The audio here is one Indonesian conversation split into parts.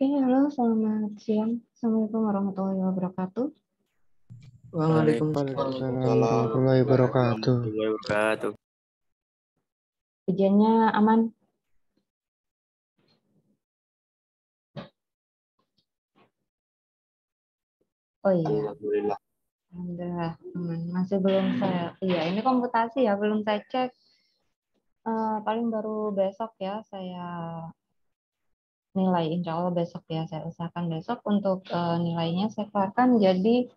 Oke, halo, selamat siang. Assalamualaikum warahmatullahi wabarakatuh. Waalaikumsalam warahmatullahi wabarakatuh. Ujiannya aman? Oh iya, Alhamdulillah. alhamdulillah aman. Masih belum saya. Iya, ini komputasi ya, belum saya cek. Paling baru besok ya saya nilai. Insya Allah besok ya, saya usahakan besok untuk nilainya saya keluarkan. Jadi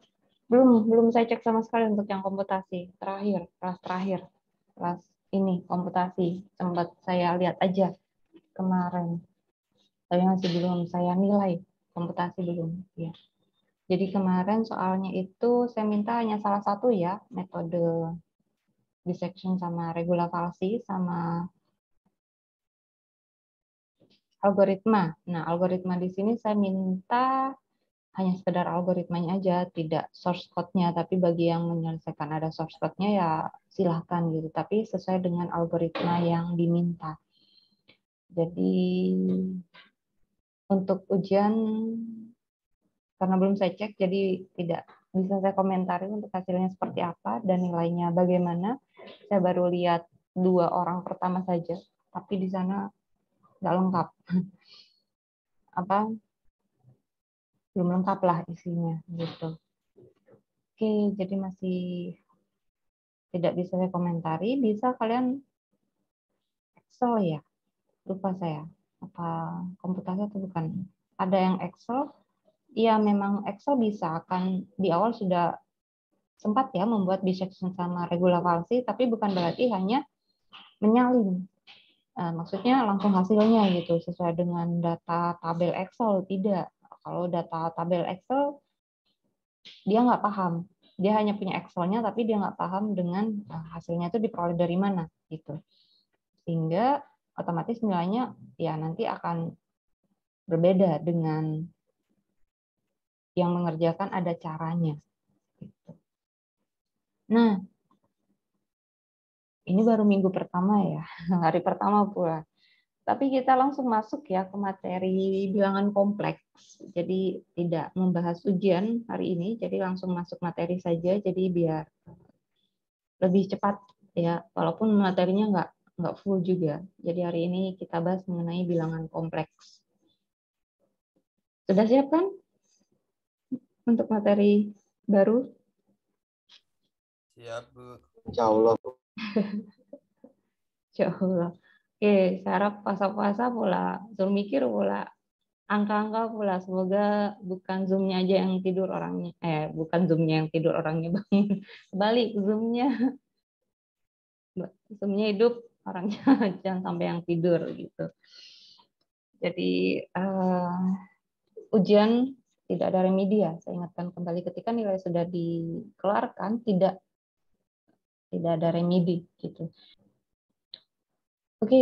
belum saya cek sama sekali untuk yang komputasi kelas terakhir, kelas ini komputasi sempat saya lihat aja kemarin. Tapi masih belum saya nilai, komputasi belum ya. Jadi kemarin soalnya itu saya minta hanya salah satu ya, metode dissection sama regulavasi sama algoritma. Nah, algoritma di sini saya minta hanya sekedar algoritmanya aja, tidak source code-nya, tapi bagi yang menyelesaikan ada source code-nya ya silahkan gitu, tapi sesuai dengan algoritma yang diminta. Jadi untuk ujian karena belum saya cek, jadi tidak bisa saya komentari untuk hasilnya seperti apa dan nilainya bagaimana. Saya baru lihat 2 orang pertama saja, tapi di sana nggak lengkap. Apa? Belum lengkap lah isinya gitu. Oke, jadi masih tidak bisa saya komentari. Bisa kalian Excel ya? Lupa saya. Apa komputasi atau bukan? Ada yang Excel? Iya, memang Excel bisa. Akan di awal sudah sempat ya membuat dissection sama regulavasi, tapi bukan berarti hanya menyalin. Maksudnya langsung hasilnya gitu, sesuai dengan data tabel Excel, tidak. Kalau data tabel Excel, dia nggak paham. Dia hanya punya Excel-nya, tapi dia nggak paham dengan hasilnya itu diperoleh dari mana. Gitu. Sehingga otomatis nilainya ya nanti akan berbeda dengan yang mengerjakan ada caranya. Gitu. Nah, ini baru minggu pertama ya, hari pertama pula. Tapi kita langsung masuk ya ke materi bilangan kompleks. Jadi tidak membahas ujian hari ini, jadi langsung masuk materi saja. Jadi biar lebih cepat ya, walaupun materinya nggak full juga. Jadi hari ini kita bahas mengenai bilangan kompleks. Sudah siap kan untuk materi baru? Siap, Bu. Insya Allah. Insya Allah. Oke, saya harap puasa-puasa pula, suruh mikir pula, angka-angka pula. Semoga bukan Zoom-nya aja yang tidur orangnya. Bukan Zoom-nya yang tidur orangnya bangun. Balik Zoom-nya. Zoom-nya hidup, orangnya jangan sampai yang tidur gitu. Jadi ujian tidak ada remedi ya. Saya ingatkan kembali ketika nilai sudah dikeluarkan, tidak ada remedi gitu. Oke,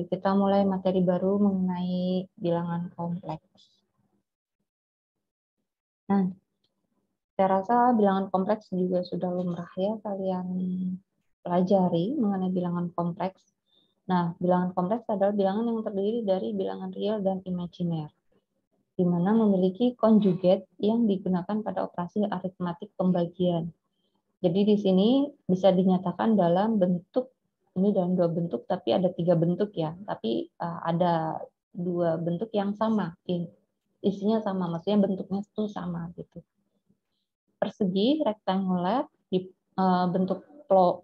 kita mulai materi baru mengenai bilangan kompleks. Nah, saya rasa bilangan kompleks juga sudah lumrah ya kalian pelajari mengenai bilangan kompleks. Nah, bilangan kompleks adalah bilangan yang terdiri dari bilangan real dan imajiner, di mana memiliki conjugate yang digunakan pada operasi aritmatik pembagian. Jadi di sini bisa dinyatakan dalam bentuk, ini dalam 2 bentuk, tapi ada 3 bentuk ya. Tapi ada 2 bentuk yang sama, isinya sama, maksudnya bentuknya itu sama gitu. Persegi, rektanguler, bentuk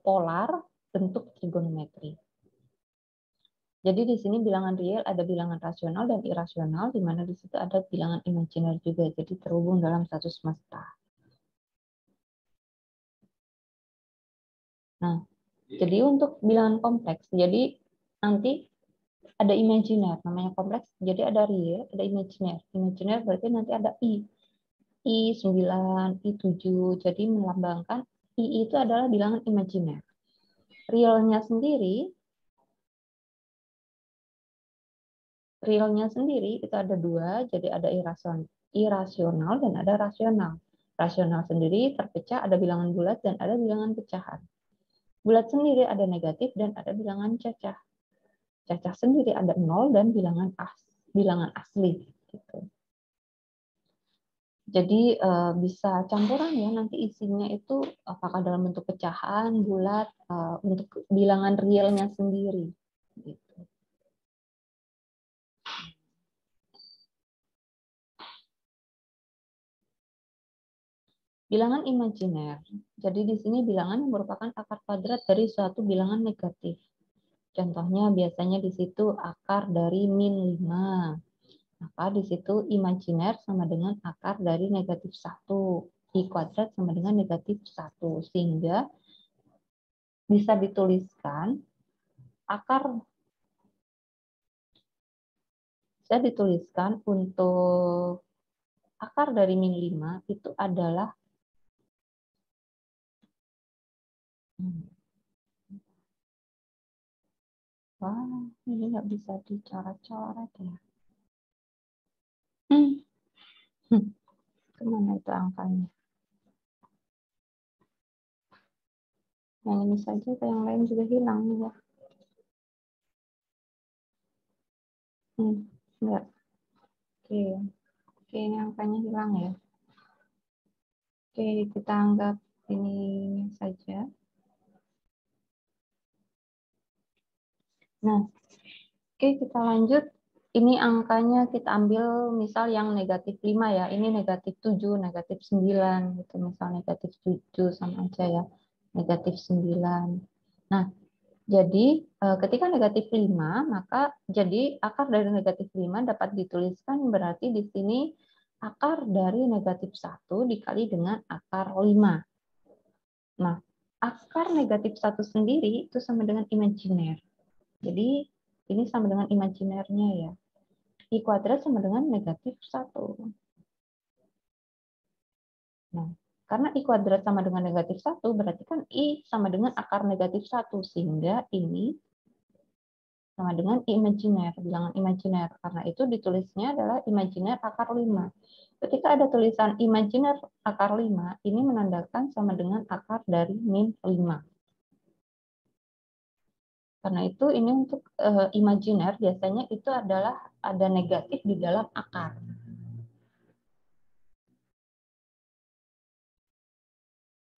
polar, bentuk trigonometri. Jadi di sini bilangan real ada bilangan rasional dan irasional, di mana di situ ada bilangan imajiner juga, jadi terhubung dalam satu semesta. Nah, jadi untuk bilangan kompleks, jadi nanti ada imajiner, namanya kompleks, jadi ada real, ada imajiner. Imajiner berarti nanti ada I9, I7, jadi melambangkan I itu adalah bilangan imajiner. Realnya sendiri itu ada 2, jadi ada irasional dan ada rasional. Rasional sendiri terpecah, ada bilangan bulat dan ada bilangan pecahan. Bulat sendiri ada negatif dan ada bilangan cacah. Cacah sendiri ada 0 dan bilangan asli. Gitu. Jadi bisa campuran ya nanti isinya itu apakah dalam bentuk pecahan, bulat, untuk bilangan realnya sendiri. Gitu. Bilangan imajiner. Jadi di sini bilangan yang merupakan akar kuadrat dari suatu bilangan negatif. Contohnya biasanya di situ akar dari -5. Maka di situ imajiner sama dengan akar dari -1. I kuadrat sama dengan -1. Sehingga bisa dituliskan untuk akar dari -5 itu adalah wah, ini nggak bisa dicoret-coret ya. Kemana itu angkanya? Yang ini saja atau yang lain juga hilang ya? Enggak. Oke, ini angkanya hilang ya. Oke, kita anggap ini saja. Nah, oke, kita lanjut. Ini angkanya kita ambil misal yang -5 ya. Ini -7, -9 gitu. Misal -7 sama aja ya. -9. Nah, jadi ketika -5 maka jadi akar dari -5 dapat dituliskan berarti di sini akar dari -1 dikali dengan akar 5. Nah, akar -1 sendiri itu sama dengan imajiner. Jadi ini sama dengan imajinernya ya. I kuadrat sama dengan -1. Nah, karena I kuadrat sama dengan -1, berarti kan I sama dengan akar -1. Sehingga ini sama dengan imajiner, bilangan imajiner. Karena itu ditulisnya adalah imajiner akar 5. Ketika ada tulisan imajiner akar 5, ini menandakan sama dengan akar dari -5. Karena itu ini untuk imajiner biasanya itu adalah ada negatif di dalam akar.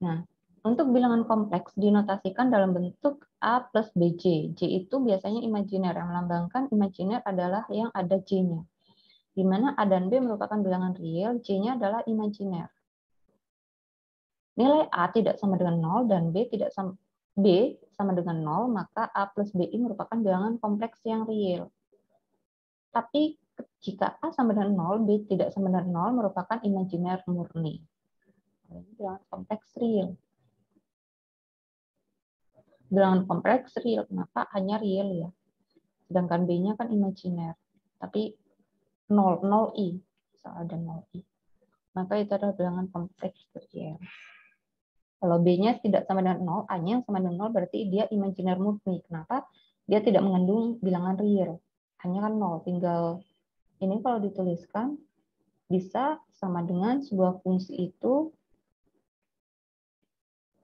Nah, untuk bilangan kompleks dinotasikan dalam bentuk A plus BJ. J itu biasanya imajiner, yang melambangkan imajiner adalah yang ada J-nya. Di mana A dan B merupakan bilangan real, J-nya adalah imajiner. Nilai A tidak sama dengan 0 dan B sama dengan 0, maka A plus BI merupakan bilangan kompleks yang real. Tapi jika A sama dengan 0, B tidak sama dengan 0 merupakan imajiner murni. Ini bilangan kompleks real. Bilangan kompleks real, kenapa hanya real ya? Sedangkan B-nya kan imajiner. Tapi 0 I, soal ada 0 I. Maka itu adalah bilangan kompleks real. Kalau B-nya tidak sama dengan 0, A-nya yang sama dengan 0 berarti dia imajiner murni. Kenapa? Dia tidak mengandung bilangan real. Hanya kan 0, tinggal ini kalau dituliskan bisa sama dengan sebuah fungsi itu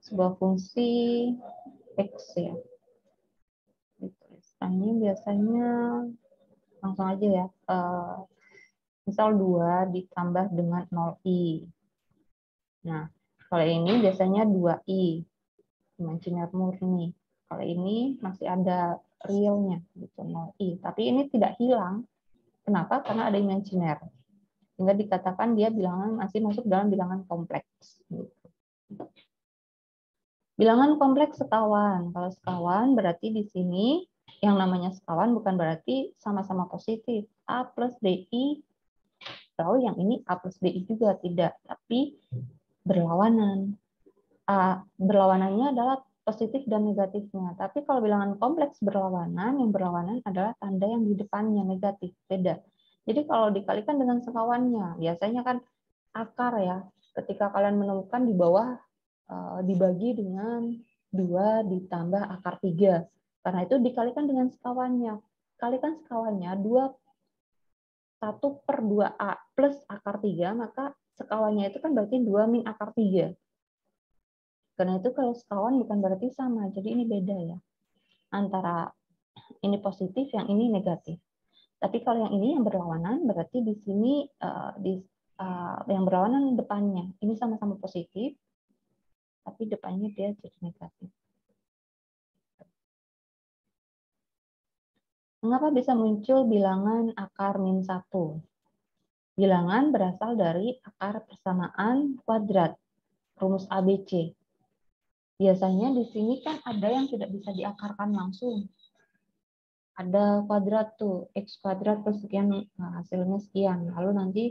sebuah fungsi X ya. Dituliskannya biasanya langsung aja ya. Misal 2 ditambah dengan 0i. Nah, kalau ini biasanya 2i, imajiner murni. Kalau ini masih ada realnya, gitu, 0i. Tapi ini tidak hilang. Kenapa? Karena ada imajiner. Sehingga dikatakan dia bilangan masih masuk dalam bilangan kompleks. Gitu. Bilangan kompleks sekawan. Kalau sekawan berarti di sini yang namanya sekawan bukan berarti sama-sama positif. A plus BI, atau yang ini A plus BI juga tidak, tapi berlawanan. Berlawanannya adalah positif dan negatifnya. Tapi kalau bilangan kompleks berlawanan, yang berlawanan adalah tanda yang di depannya negatif, beda. Jadi kalau dikalikan dengan sekawannya, biasanya kan akar ya, ketika kalian menemukan di bawah dibagi dengan 2 ditambah akar 3. Karena itu dikalikan dengan sekawannya. Kalikan sekawannya 1/2A plus akar 3, maka sekawannya itu kan berarti 2 min akar 3. Karena itu kalau sekawan bukan berarti sama, jadi ini beda ya. Antara ini positif, yang ini negatif. Tapi kalau yang ini yang berlawanan, berarti di sini yang berlawanan depannya. Ini sama-sama positif, tapi depannya dia jadi negatif. Mengapa bisa muncul bilangan akar min 1? Bilangan berasal dari akar persamaan kuadrat, rumus ABC. Biasanya di sini kan ada yang tidak bisa diakarkan langsung. Ada kuadrat tuh, x kuadrat plus sekian, nah hasilnya sekian. Lalu nanti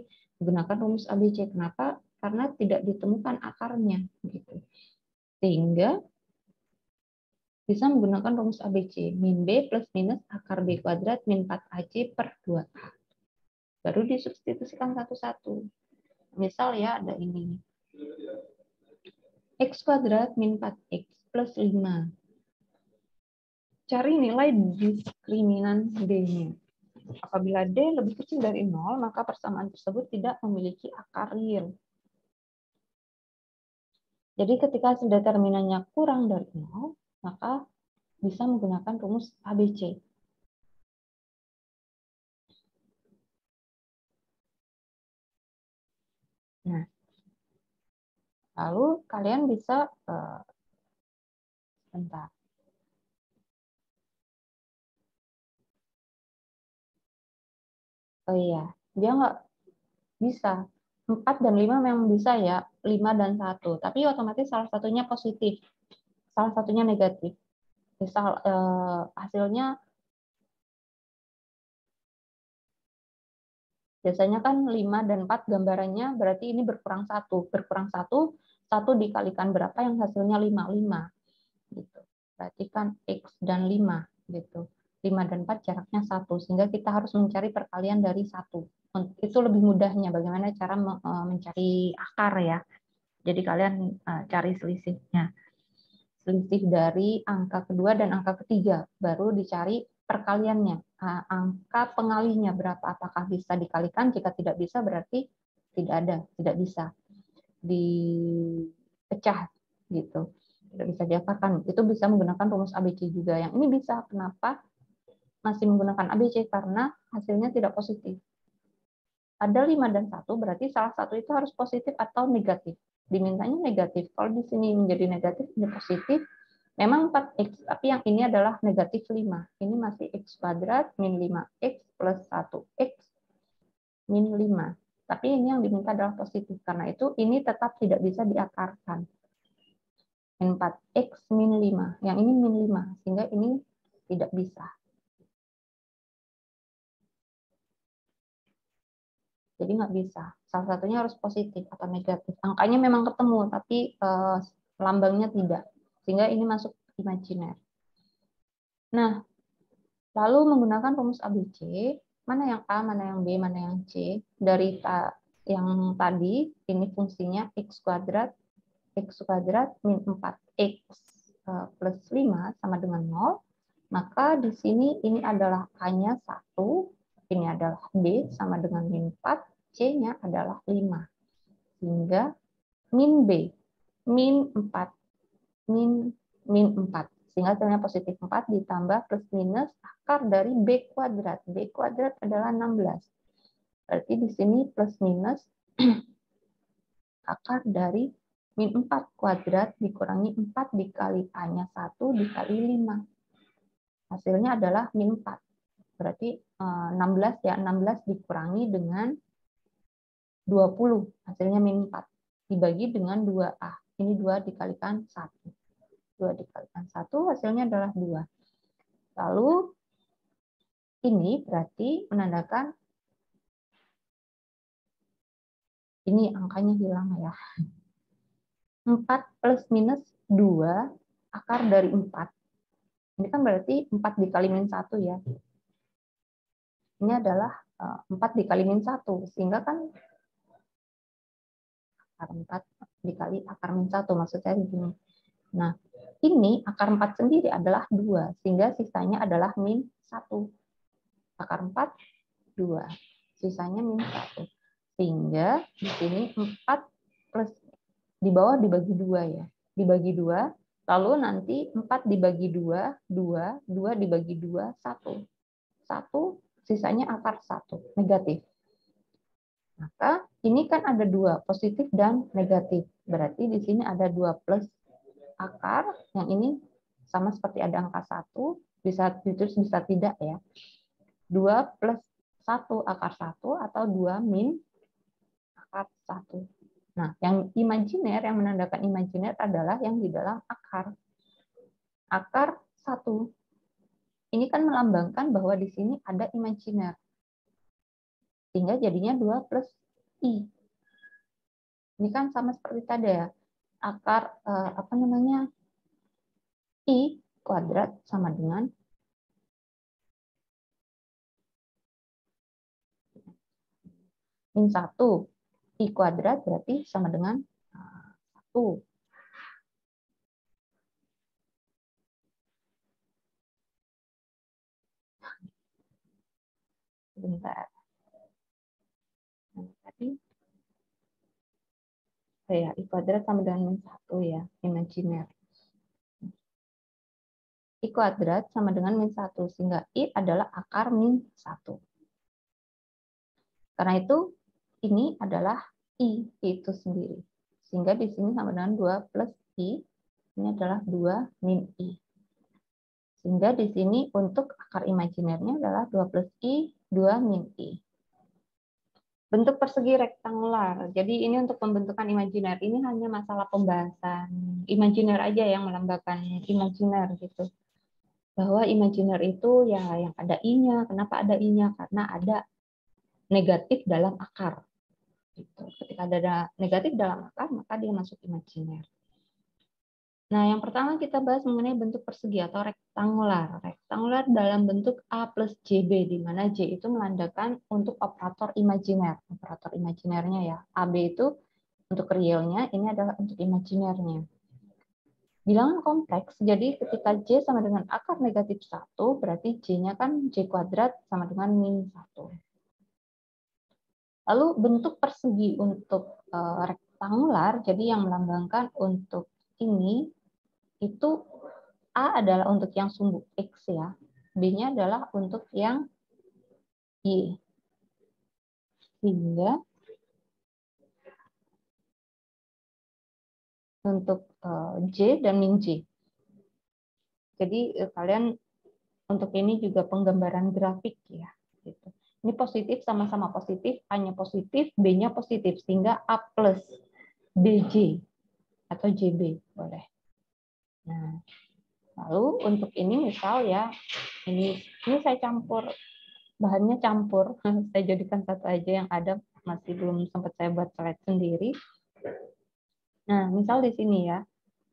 menggunakan rumus ABC. Kenapa? Karena tidak ditemukan akarnya. Gitu. Sehingga bisa menggunakan rumus ABC. Min B plus minus akar B kuadrat min 4AC per 2A. Baru disubstitusikan satu-satu. Misal ya ada ini. X kuadrat min 4X plus 5. Cari nilai diskriminan D-nya. Apabila D lebih kecil dari 0, maka persamaan tersebut tidak memiliki akar real. Jadi ketika hasil determinannya kurang dari 0, maka bisa menggunakan rumus ABC. Nah, lalu kalian bisa sebentar. Oh iya, dia nggak bisa. 4 dan 5 memang bisa ya, 5 dan 1. Tapi otomatis salah satunya positif, salah satunya negatif. Misal hasilnya biasanya kan 5 dan 4 gambarannya berarti ini berkurang 1. Berkurang 1, 1 dikalikan berapa yang hasilnya 5? 5. Gitu. Berarti kan X dan 5. Gitu. 5 dan 4 jaraknya 1. Sehingga kita harus mencari perkalian dari 1. Itu lebih mudahnya bagaimana cara mencari akar ya. Jadi kalian cari selisihnya. Selisih dari angka kedua dan angka ketiga. Baru dicari perkaliannya. Angka pengalihnya berapa? Apakah bisa dikalikan? Jika tidak bisa berarti tidak ada, tidak bisa dipecah gitu. Tidak bisa diakarkan. Itu bisa menggunakan rumus ABC juga. Yang ini bisa. Kenapa masih menggunakan ABC? Karena hasilnya tidak positif. Ada 5 dan 1 berarti salah satu itu harus positif atau negatif. Dimintanya negatif. Kalau di sini menjadi negatif, ini positif. Memang 4X, tapi yang ini adalah negatif 5. Ini masih X kuadrat min 5X plus 1X min 5. Tapi ini yang diminta adalah positif. Karena itu ini tetap tidak bisa diakarkan. Min 4X min 5. Yang ini min 5. Sehingga ini tidak bisa. Jadi nggak bisa. Salah satunya harus positif atau negatif. Angkanya memang ketemu, tapi lambangnya tidak. Sehingga ini masuk imajiner. Nah, lalu menggunakan rumus ABC, mana yang A, mana yang B, mana yang C. Dari yang tadi, ini fungsinya X kuadrat min 4X plus 5 sama dengan 0. Maka di sini ini adalah A-nya 1, ini adalah B sama dengan min 4, C-nya adalah 5. Sehingga min B, min 4, min 4. Sehingga hasilnya positif 4 ditambah plus minus akar dari B kuadrat. B kuadrat adalah 16. Berarti di sini plus minus akar dari min 4 kuadrat dikurangi 4 dikali A-nya 1 dikali 5. Hasilnya adalah min 4. Berarti 16 ya, 16 dikurangi dengan 20. Hasilnya min 4. Dibagi dengan 2A. Ini 2 dikalikan 1. 2 dikalikan 1 hasilnya adalah 2. Lalu ini berarti menandakan ini angkanya hilang ya. 4 plus minus 2 akar dari 4. Ini kan berarti 4 dikali min 1 ya. Ini adalah 4 dikali min 1. Sehingga kan akar 4 dikali akar min 1. Maksud saya begini. Nah, ini akar 4 sendiri adalah 2. Sehingga sisanya adalah min 1. Akar 4, 2. Sisanya min 1. Sehingga di sini 4 plus di bawah dibagi 2 ya. Dibagi 2. Lalu nanti 4 dibagi 2, 2. 2 dibagi 2, 1. 1, sisanya akar 1. Negatif. Maka Ini kan ada dua, positif dan negatif. Berarti di sini ada 2 plus akar, yang ini sama seperti ada angka 1, bisa ditulis bisa tidak ya. 2 plus 1 akar 1 atau 2 min akar 1. Nah, yang imajiner, yang menandakan imajiner adalah yang di dalam akar. Akar 1. Ini kan melambangkan bahwa di sini ada imajiner. Sehingga jadinya 2 plus I. Ini kan sama seperti tadi ya. Akar I kuadrat sama dengan min 1. I kuadrat berarti sama dengan 1. Bentar. Nah, tadi I kuadrat sama dengan min 1 ya, imajiner. I kuadrat sama dengan min 1, sehingga I adalah akar min 1. Karena itu, ini adalah I itu sendiri. Sehingga di sini sama dengan 2 plus I, ini adalah 2 min I. Sehingga di sini untuk akar imajinernya adalah 2 plus I, 2 min I. Bentuk persegi rektangular. Jadi ini untuk pembentukan imajiner. Ini hanya masalah pembahasan imajiner aja yang melambangkan imajiner gitu. Bahwa imajiner itu ya yang ada I-nya. Kenapa ada I-nya? Karena ada negatif dalam akar. Gitu. Ketika ada negatif dalam akar, maka dia masuk imajiner. Nah, yang pertama kita bahas mengenai bentuk persegi atau rektangular. Rektangular dalam bentuk A plus JB, di mana J itu menandakan untuk operator imajiner. Operator imajinernya ya. AB itu untuk realnya, ini adalah untuk imajinernya. Bilangan kompleks, jadi ketika J sama dengan akar negatif 1, berarti J-nya kan J kuadrat sama dengan min 1. Lalu bentuk persegi untuk rektangular, jadi yang melambangkan untuk ini, itu A adalah untuk yang sumbu X ya, B-nya adalah untuk yang Y. Sehingga untuk J dan min J. Jadi kalian untuk ini juga penggambaran grafik ya. Gitu. Ini positif sama-sama positif, A-nya positif, B-nya positif, sehingga A plus BJ atau JB boleh. Nah, lalu untuk ini misal ya, ini saya campur, bahannya campur, saya jadikan satu aja yang ada, masih belum sempat saya buat slide sendiri. Nah, misal di sini ya,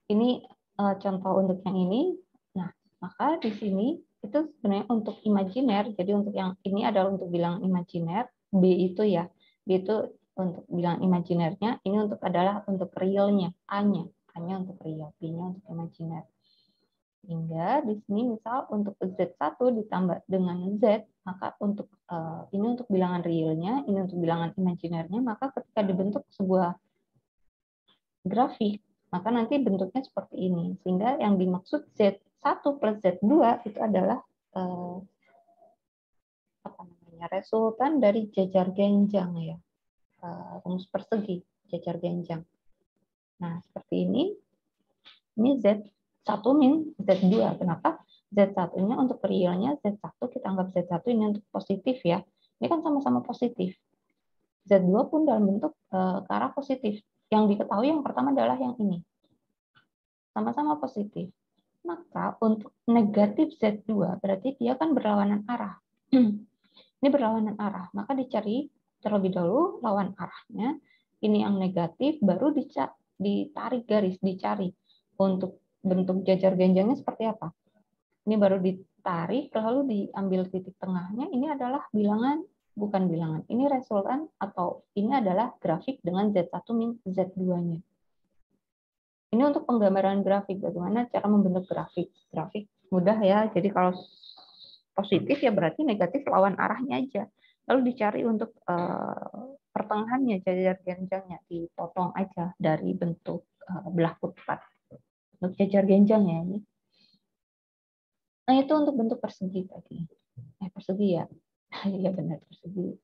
ini contoh untuk yang ini. Nah, maka di sini itu sebenarnya untuk imajiner, jadi untuk yang ini adalah untuk bilangan imajiner, B itu ya, B itu untuk bilangan imajinernya, ini untuk adalah untuk realnya, A-nya untuk real, B-nya untuk imajiner. Sehingga di sini misal untuk Z1 ditambah dengan Z, maka untuk ini untuk bilangan realnya, ini untuk bilangan imajinernya, maka ketika dibentuk sebuah grafik, maka nanti bentuknya seperti ini. Sehingga yang dimaksud Z1 plus Z2 itu adalah resultan dari jajar genjang ya. Rumus persegi, jajar genjang. Nah, seperti ini. Ini Z1 min Z2. Kenapa? Z1-nya untuk realnya Z1, kita anggap Z1 ini untuk positif ya. Ini kan sama-sama positif. Z2 pun dalam bentuk ke arah positif. Yang diketahui yang pertama adalah yang ini. Sama-sama positif. Maka untuk negatif Z2 berarti dia kan berlawanan arah. Ini berlawanan arah. Maka dicari terlebih dahulu lawan arahnya. Ini yang negatif, baru ditarik garis, dicari. Untuk bentuk jajar genjangnya seperti apa? Ini baru ditarik, lalu diambil titik tengahnya. Ini adalah bilangan, bukan bilangan. Ini resultan atau ini adalah grafik dengan Z1 min Z2-nya. Ini untuk penggambaran grafik, bagaimana cara membentuk grafik. Grafik mudah ya, jadi kalau positif ya berarti negatif lawan arahnya aja. Lalu dicari untuk pertengahannya, jajar genjangnya, dipotong aja dari bentuk belah kuadrat. Untuk jajar genjang ya ini. Nah itu untuk bentuk persegi tadi. Persegi ya. Iya benar persegi.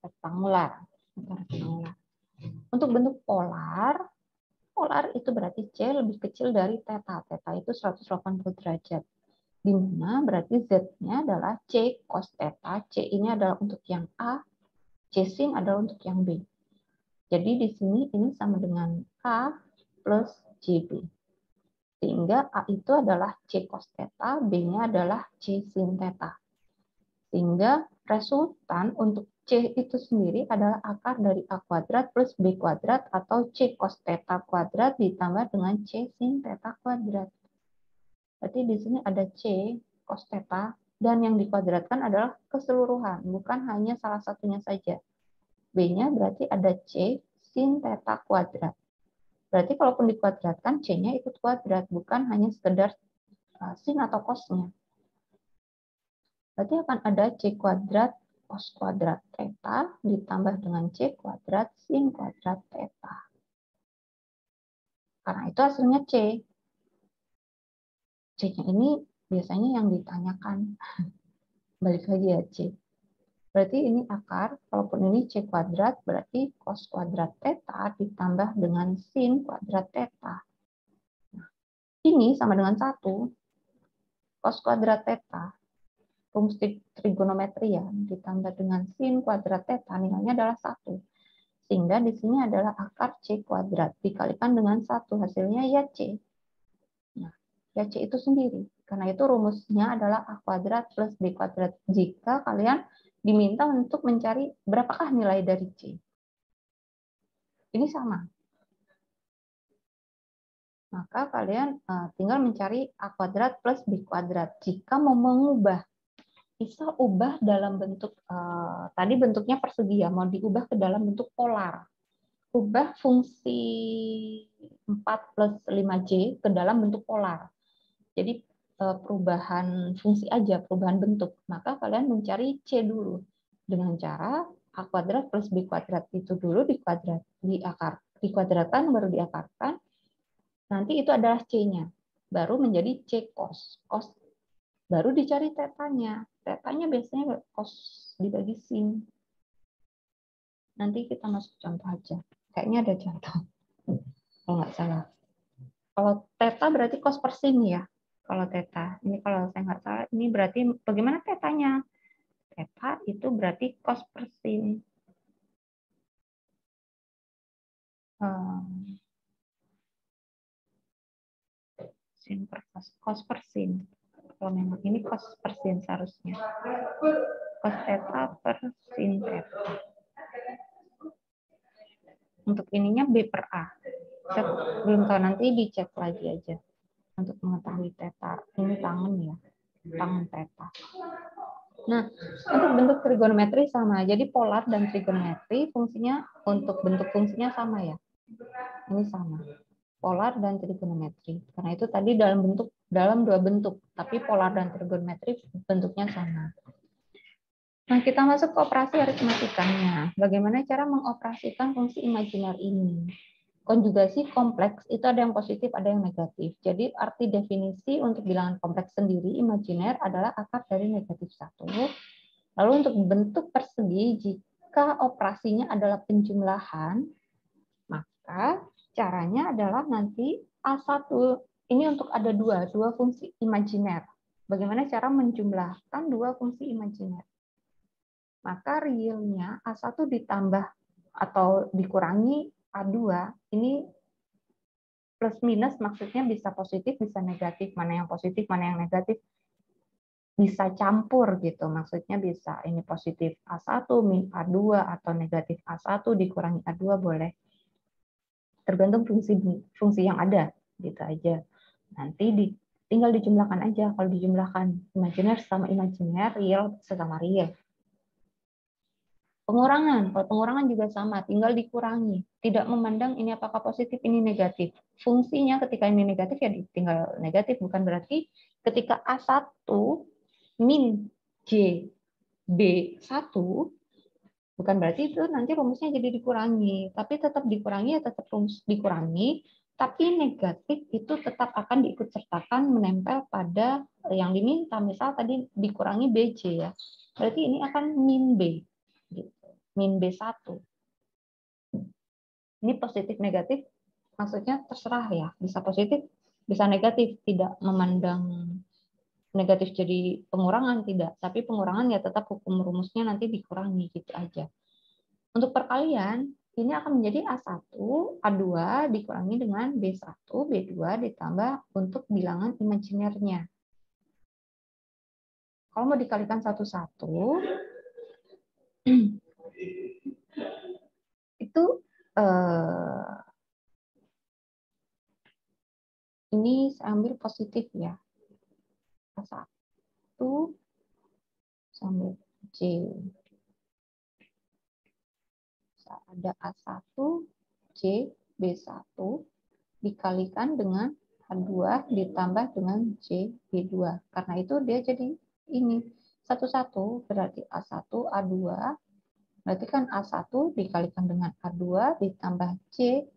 rektangular. Untuk bentuk polar itu berarti C lebih kecil dari theta. Theta itu 180 derajat. Di mana berarti Z-nya adalah C cos theta. C ini adalah untuk yang A, C sin adalah untuk yang B. Jadi di sini ini sama dengan A plus JB. Sehingga A itu adalah C cos theta, B-nya adalah C sin theta. Sehingga resultan untuk C itu sendiri adalah akar dari A kuadrat plus B kuadrat atau C cos theta kuadrat ditambah dengan C sin theta kuadrat. Berarti di sini ada C cos theta dan yang dikuadratkan adalah keseluruhan, bukan hanya salah satunya saja. B-nya berarti ada C sin theta kuadrat. Berarti kalaupun dikuadratkan, C-nya ikut kuadrat, bukan hanya sekedar sin atau cos-nya. Berarti akan ada C kuadrat cos kuadrat theta ditambah dengan C kuadrat sin kuadrat theta. Karena itu hasilnya C. C-nya ini biasanya yang ditanyakan. Balik lagi ya C. Berarti ini akar, kalaupun ini C kuadrat, berarti cos kuadrat theta ditambah dengan sin kuadrat theta. Ini sama dengan 1. Cos kuadrat theta, fungsi trigonometri ya, ditambah dengan sin kuadrat theta, nilainya adalah 1. Sehingga di sini adalah akar C kuadrat. Dikalikan dengan 1, hasilnya ya C. Nah, ya C itu sendiri. Karena itu rumusnya adalah A kuadrat plus B kuadrat. Jika kalian diminta untuk mencari berapakah nilai dari C. Ini sama. Maka kalian tinggal mencari A kuadrat plus B kuadrat. Jika mau mengubah, bisa ubah dalam bentuk, tadi bentuknya persegi ya, mau diubah ke dalam bentuk polar. Ubah fungsi 4 plus 5J ke dalam bentuk polar. Jadi perubahan fungsi aja, perubahan bentuk. Maka kalian mencari C dulu. Dengan cara A kuadrat plus B kuadrat itu dulu dikuadratkan, baru diakarkan. Nanti itu adalah C-nya. Baru menjadi C cos. Cos baru dicari tetanya. Tetanya biasanya cos dibagi sin. Nanti kita masuk contoh aja. Kayaknya ada contoh. Kalau nggak salah. Kalau theta berarti cos per sin ya. Kalau theta. Ini kalau saya nggak salah, ini berarti bagaimana tetanya? Theta itu berarti cos per sin. Sin per cos per sin. Kalau memang ini cos per sin seharusnya. Cos theta per sin theta. Untuk ininya B per A. Saya belum tahu, nanti dicek lagi aja untuk mengetahui theta. Ini tangan ya, tangan theta. Nah, untuk bentuk trigonometri sama. Jadi polar dan trigonometri fungsinya untuk bentuk fungsinya sama ya. Ini sama. Polar dan trigonometri. Karena itu tadi dalam dua bentuk, tapi polar dan trigonometri bentuknya sama. Nah, kita masuk ke operasi aritmatikanya. Bagaimana cara mengoperasikan fungsi imajiner ini? Konjugasi kompleks itu ada yang positif, ada yang negatif. Jadi arti definisi untuk bilangan kompleks sendiri imajiner adalah akar dari negatif 1. Lalu untuk bentuk persegi, jika operasinya adalah penjumlahan, maka caranya adalah nanti A1. Ini untuk ada dua fungsi imajiner. Bagaimana cara menjumlahkan dua fungsi imajiner? Maka realnya A1 ditambah atau dikurangi A2, ini plus minus maksudnya bisa positif, bisa negatif. Mana yang positif, mana yang negatif. Bisa campur gitu. Maksudnya bisa ini positif A1, min A2, atau negatif A1 dikurangi A2 boleh. Tergantung fungsi yang ada. Gitu aja. Nanti tinggal dijumlahkan aja. Kalau dijumlahkan imajiner sama imajiner, real sama real. Pengurangan, kalau pengurangan juga sama, tinggal dikurangi. Tidak memandang ini apakah positif, ini negatif. Fungsinya ketika ini negatif ya tinggal negatif, bukan berarti ketika A1 min J B1, bukan berarti itu nanti rumusnya jadi dikurangi. Tapi tetap dikurangi ya tetap rumus dikurangi, tapi negatif itu tetap akan diikutsertakan menempel pada yang diminta. Misal tadi dikurangi BJ ya, berarti ini akan min B. Gitu. min B1. Ini positif negatif, maksudnya terserah ya, bisa positif, bisa negatif, tidak memandang negatif jadi pengurangan, tidak. Tapi pengurangan ya tetap hukum rumusnya nanti dikurangi, gitu aja. Untuk perkalian, ini akan menjadi A1, A2 dikurangi dengan B1, B2 ditambah untuk bilangan imajinernya. Kalau mau dikalikan satu-satu, itu ini saya ambil positif ya. A1 sampai J. Ada A1, J, B1 dikalikan dengan A2 ditambah dengan J, B2. Karena itu dia jadi ini. Satu-satu berarti A1, A2. Berarti kan A1 dikalikan dengan A2 ditambah J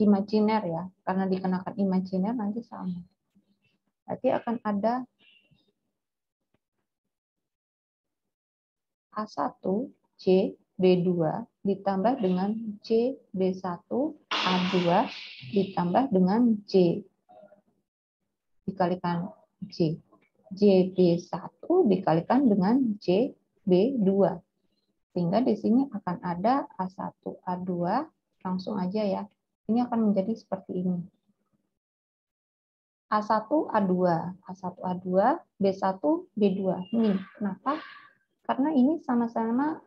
imajiner ya. Karena dikenakan imajiner nanti sama. Berarti akan ada A1 J B2 ditambah dengan J B1 A2 ditambah dengan J dikalikan J. J B1 dikalikan dengan J B2. Sehingga di sini akan ada A1 A2 langsung aja ya. Ini akan menjadi seperti ini. A1 A2, A1 A2, B1 B2. Ini kenapa? Karena ini sama-sama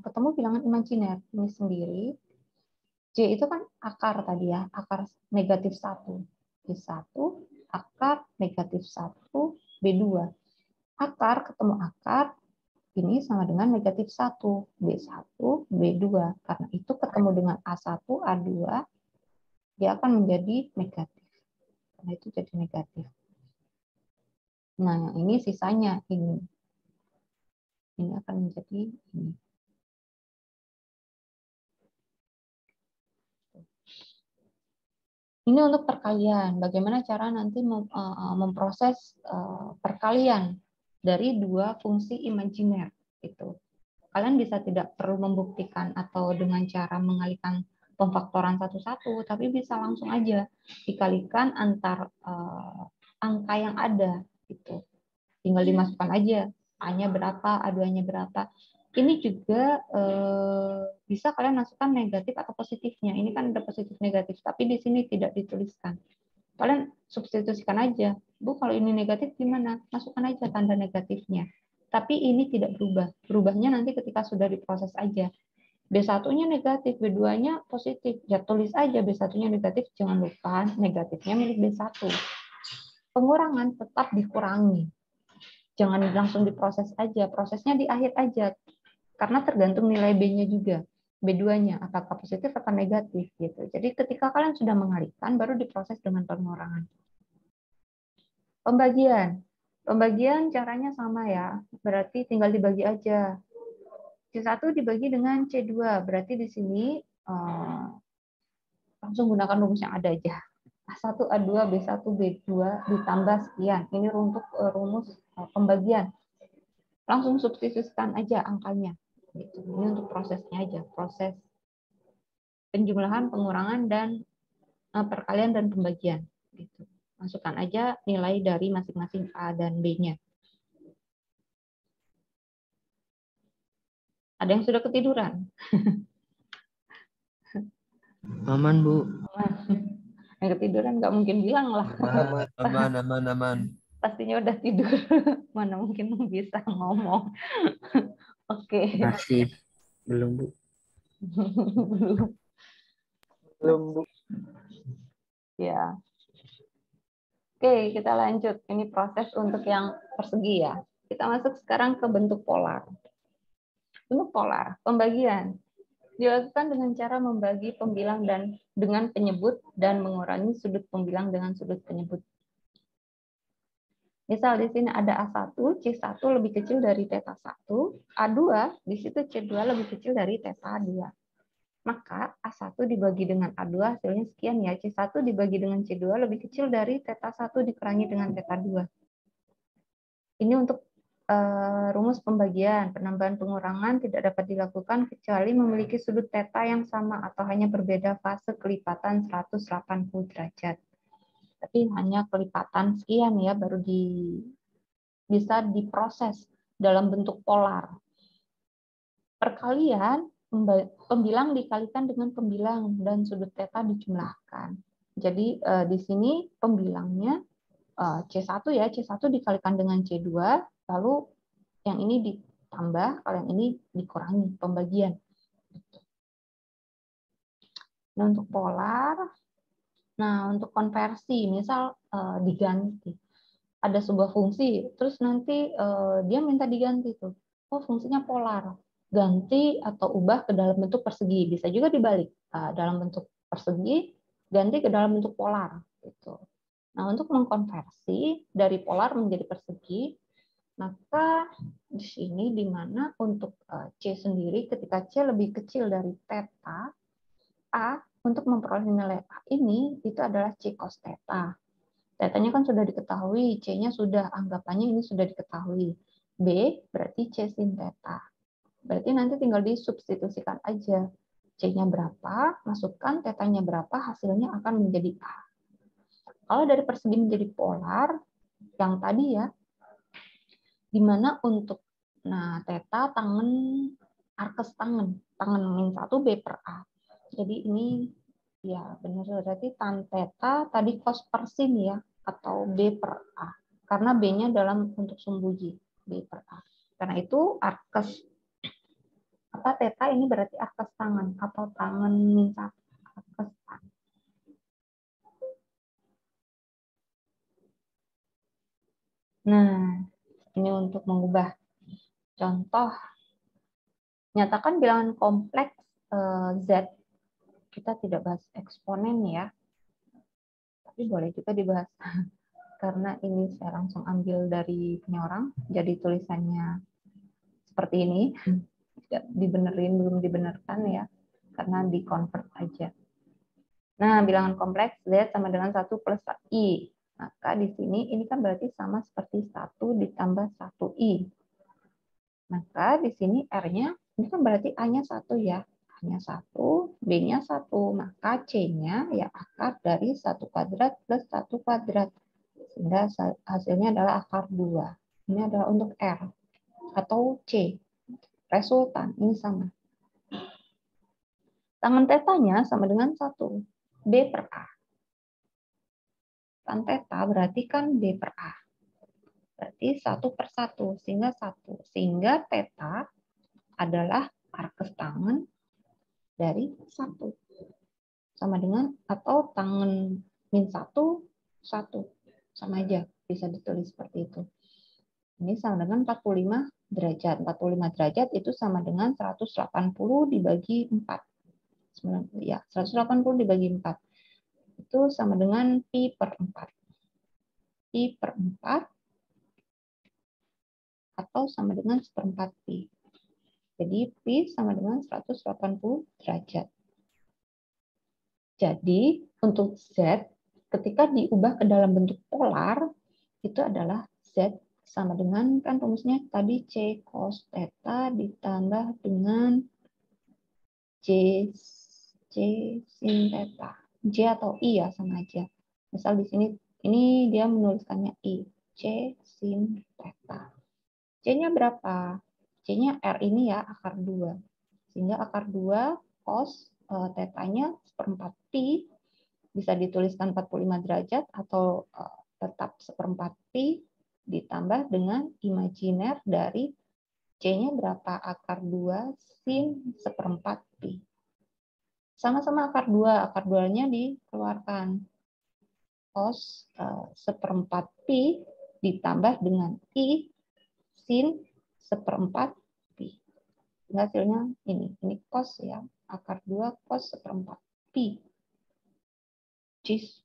ketemu bilangan imajiner. Ini sendiri. J itu kan akar tadi ya, akar negatif 1. B1, akar negatif 1, B2. Akar ketemu akar, ini sama dengan negatif 1. B1, B2. Karena itu ketemu dengan A1, A2, dia akan menjadi negatif. Karena itu jadi negatif. Nah, ini sisanya ini. Ini akan menjadi ini. Ini untuk perkalian. Bagaimana cara nanti memproses perkalian dari dua fungsi imajiner. Itu. Kalian bisa tidak perlu membuktikan atau dengan cara mengalihkan pemfaktoran satu-satu, tapi bisa langsung aja dikalikan antar angka yang ada. Gitu. Tinggal dimasukkan aja. A-nya berapa, A2-nya berapa. Ini juga bisa kalian masukkan negatif atau positifnya. Ini kan ada positif negatif, tapi di sini tidak dituliskan. Kalian substitusikan aja. Bu, kalau ini negatif gimana? Masukkan aja tanda negatifnya. Tapi ini tidak berubah. Berubahnya nanti ketika sudah diproses aja. B1-nya negatif, B2-nya positif. Ya tulis aja B1-nya negatif, jangan lupa negatifnya milik B1. Pengurangan tetap dikurangi. Jangan langsung diproses aja, prosesnya di akhir aja. Karena tergantung nilai B-nya juga, B2-nya, apakah positif atau negatif. Gitu. Jadi ketika kalian sudah mengalihkan, baru diproses dengan pengurangan. Pembagian. Pembagian caranya sama ya, berarti tinggal dibagi aja. C1 dibagi dengan C2, berarti di sini langsung gunakan rumus yang ada aja. A1, A2, B1, B2 ditambah sekian. Ini untuk rumus pembagian. Langsung substitusikan aja angkanya. Gitu. Ini untuk prosesnya aja, proses penjumlahan, pengurangan, dan perkalian dan pembagian. Gitu. Masukkan aja nilai dari masing-masing A dan B-nya. Ada yang sudah ketiduran? Aman, Bu. Yang ketiduran nggak mungkin bilang lah. Aman. Pastinya udah tidur. Mana mungkin bisa ngomong. Oke. Masih. Belum, Bu. Belum, Bu. Ya. Oke, kita lanjut. Ini proses untuk yang persegi ya. Kita masuk sekarang ke bentuk polar. Bentuk polar, pembagian. Dilakukan dengan cara membagi pembilang dan dengan penyebut dan mengurangi sudut pembilang dengan sudut penyebut. Misal di sini ada A1, C1 lebih kecil dari θ1, A2 di situ C2 lebih kecil dari θ2. Maka A1 dibagi dengan A2 hasilnya sekian ya. C1 dibagi dengan C2 lebih kecil dari θ1 dikurangi dengan θ2. Ini untuk rumus pembagian, penambahan pengurangan tidak dapat dilakukan kecuali memiliki sudut theta yang sama atau hanya berbeda fase kelipatan 180 derajat. Tapi hanya kelipatan sekian ya, baru bisa diproses dalam bentuk polar. Perkalian, pembilang dikalikan dengan pembilang dan sudut theta dijumlahkan. Jadi di sini pembilangnya C1 ya, C1 dikalikan dengan C2, lalu yang ini ditambah, kalau yang ini dikurangi, pembagian. Nah, untuk polar, nah untuk konversi, misal diganti. Ada sebuah fungsi, terus nanti dia minta diganti tuh. Oh, fungsinya polar. Ganti atau ubah ke dalam bentuk persegi. Bisa juga dibalik. Dalam bentuk persegi, ganti ke dalam bentuk polar. Gitu. Nah, untuk mengkonversi dari polar menjadi persegi, maka di sini di mana untuk C sendiri ketika C lebih kecil dari theta, A untuk memperoleh nilai A ini itu adalah C cos theta. Tetanya kan sudah diketahui, C-nya sudah, anggapannya ini sudah diketahui. B berarti C sin theta. Berarti nanti tinggal disubstitusikan aja. C-nya berapa, masukkan tetanya berapa, hasilnya akan menjadi A. Kalau dari persegi menjadi polar, yang tadi ya, di mana untuk theta tangen arkes tangen min 1 B per A. Jadi ini ya benar berarti tan theta tadi cos per sin ya, atau B per A. Karena B-nya dalam bentuk sumbuji, B per A. Karena itu arkes theta ini berarti arkes tangen atau tangen min 1, arkes tangen. Nah, ini untuk mengubah contoh. Nyatakan bilangan kompleks Z. Kita tidak bahas eksponen ya. Tapi boleh juga dibahas. Karena ini saya langsung ambil dari punya orang, jadi tulisannya seperti ini. Tidak dibenerin, belum dibenarkan ya. Karena di-convert aja. Nah, bilangan kompleks Z sama dengan 1 plus I. Maka di sini ini kan berarti sama seperti 1 ditambah 1I. Maka di sini R-nya, ini kan berarti A-nya 1 ya. A-nya 1, B-nya 1. Maka C-nya ya akar dari 1 kuadrat plus 1 kuadrat. Sehingga hasilnya adalah akar 2. Ini adalah untuk R. Atau C. Resultan, ini sama. Tangen tetanya sama dengan 1. B per A. Tan theta berarti kan B per A. Berarti 1 per 1, sehingga 1. Sehingga theta adalah arkes tangen dari 1. Sama dengan, atau tangen min 1, 1. Sama aja, bisa ditulis seperti itu. Ini sama dengan 45 derajat. 45 derajat itu sama dengan 180 dibagi 4. Ya, 180 dibagi 4. Itu sama dengan pi per 4. Pi per 4 atau sama dengan seperempat pi. Jadi pi sama dengan 180 derajat. Jadi untuk Z ketika diubah ke dalam bentuk polar itu adalah Z sama dengan, kan rumusnya tadi C cos theta ditambah dengan C sin theta. J atau I ya sama aja. Misal di sini ini dia menuliskannya I. C sin theta. C-nya berapa? C-nya R ini ya, akar 2. Sehingga akar 2 cos theta-nya seperempat pi, bisa dituliskan 45 derajat atau tetap seperempat pi, ditambah dengan imajiner dari C-nya berapa? Akar 2 sin seperempat pi. Sama-sama akar 2, akar 2-nya dikeluarkan. Cos seperempat pi ditambah dengan I sin seperempat pi. Hasilnya ini cos ya, akar 2 cos seperempat pi. Cis.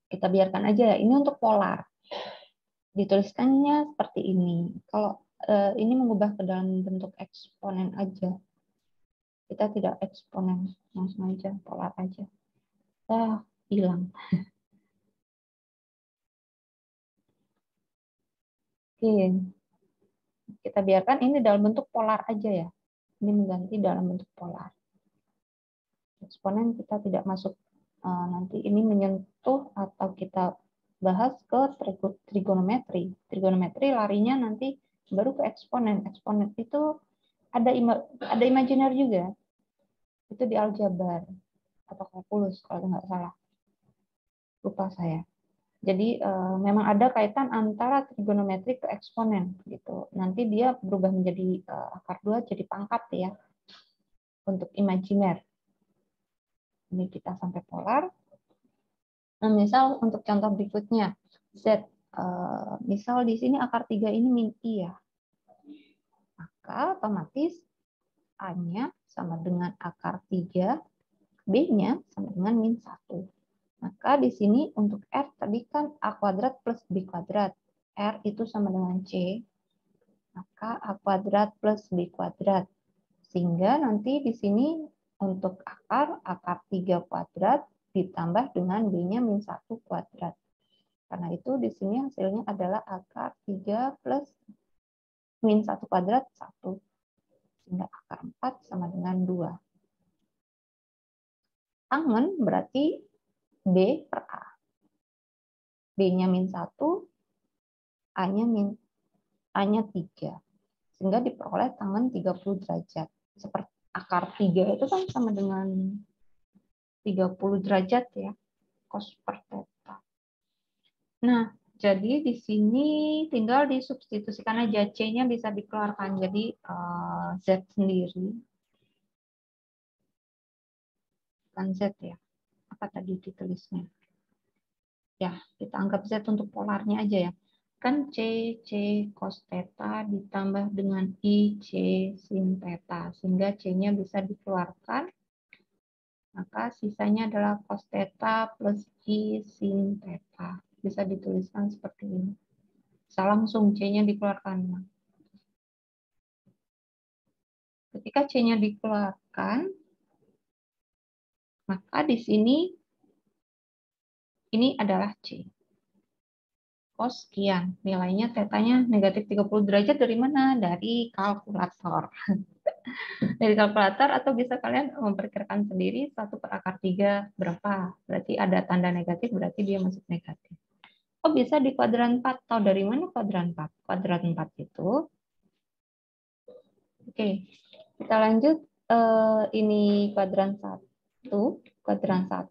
Kita biarkan aja, ini untuk polar. Dituliskannya seperti ini. Kalau ini mengubah ke dalam bentuk eksponen aja. Kita tidak eksponen, langsung aja polar aja. Hilang. Oke, kita biarkan ini dalam bentuk polar aja ya. Ini mengganti dalam bentuk polar. Eksponen kita tidak masuk. Nanti ini menyentuh atau kita bahas ke trigonometri. Trigonometri larinya nanti baru ke eksponen. Eksponen itu ada imajiner juga. Itu di aljabar atau kalkulus kalau nggak salah. Lupa saya. Jadi memang ada kaitan antara trigonometri ke eksponen gitu. Nanti dia berubah menjadi akar 2 jadi pangkat ya untuk imajiner. Ini kita sampai polar. Nah, misal untuk contoh berikutnya Z, misal di sini akar 3 ini min I ya. Maka otomatis A-nya sama dengan akar 3, B-nya sama dengan min 1. Maka di sini untuk R tadi kan A kuadrat plus B kuadrat. R itu sama dengan C, maka A kuadrat plus B kuadrat. Sehingga nanti di sini untuk akar 3 kuadrat ditambah dengan B-nya min 1 kuadrat. Karena itu di sini hasilnya adalah akar 3 plus min 1 kuadrat 1. Sehingga akar 4 sama dengan 2. Tangen berarti B per A. B-nya min 1, A-nya 3. Sehingga diperoleh tangen 30 derajat. Seperti akar 3 itu kan sama dengan 30 derajat ya. Cos per theta. Nah, jadi di sini tinggal disubstitusikan aja. C-nya bisa dikeluarkan. Jadi Z sendiri. Bukan Z ya. Apa tadi ditulisnya? Ya, kita anggap Z untuk polarnya aja ya. Kan C cos theta ditambah dengan I C sin theta. Sehingga C-nya bisa dikeluarkan. Maka sisanya adalah cos theta plus I sin theta. Bisa dituliskan seperti ini. Bisa langsung C-nya dikeluarkan. Ketika C-nya dikeluarkan, maka di sini ini adalah C. Cos sekian. Nilainya tetanya negatif 30 derajat dari mana? Dari kalkulator. Dari kalkulator atau bisa kalian memperkirakan sendiri 1 per akar 3 berapa. Berarti ada tanda negatif, berarti dia masuk negatif. Oh, bisa di kuadran 4. Tahu dari mana kuadran 4? Kuadran 4 itu. Oke, kita lanjut. Ini kuadran 1, kuadran 1,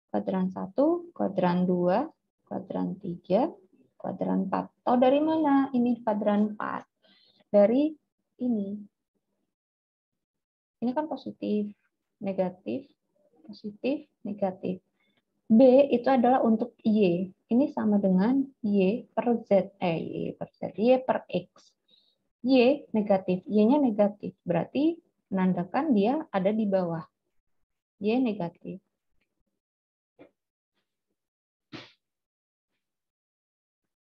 kuadran 1, kuadran 2, kuadran 3, kuadran 4. Tahu dari mana ini kuadran 4? Dari ini. Ini kan positif, negatif, positif, negatif. B itu adalah untuk Y. Ini sama dengan Y per Z. Y per Z. Y per X. Y negatif. Y-nya negatif. Berarti menandakan dia ada di bawah. Y negatif.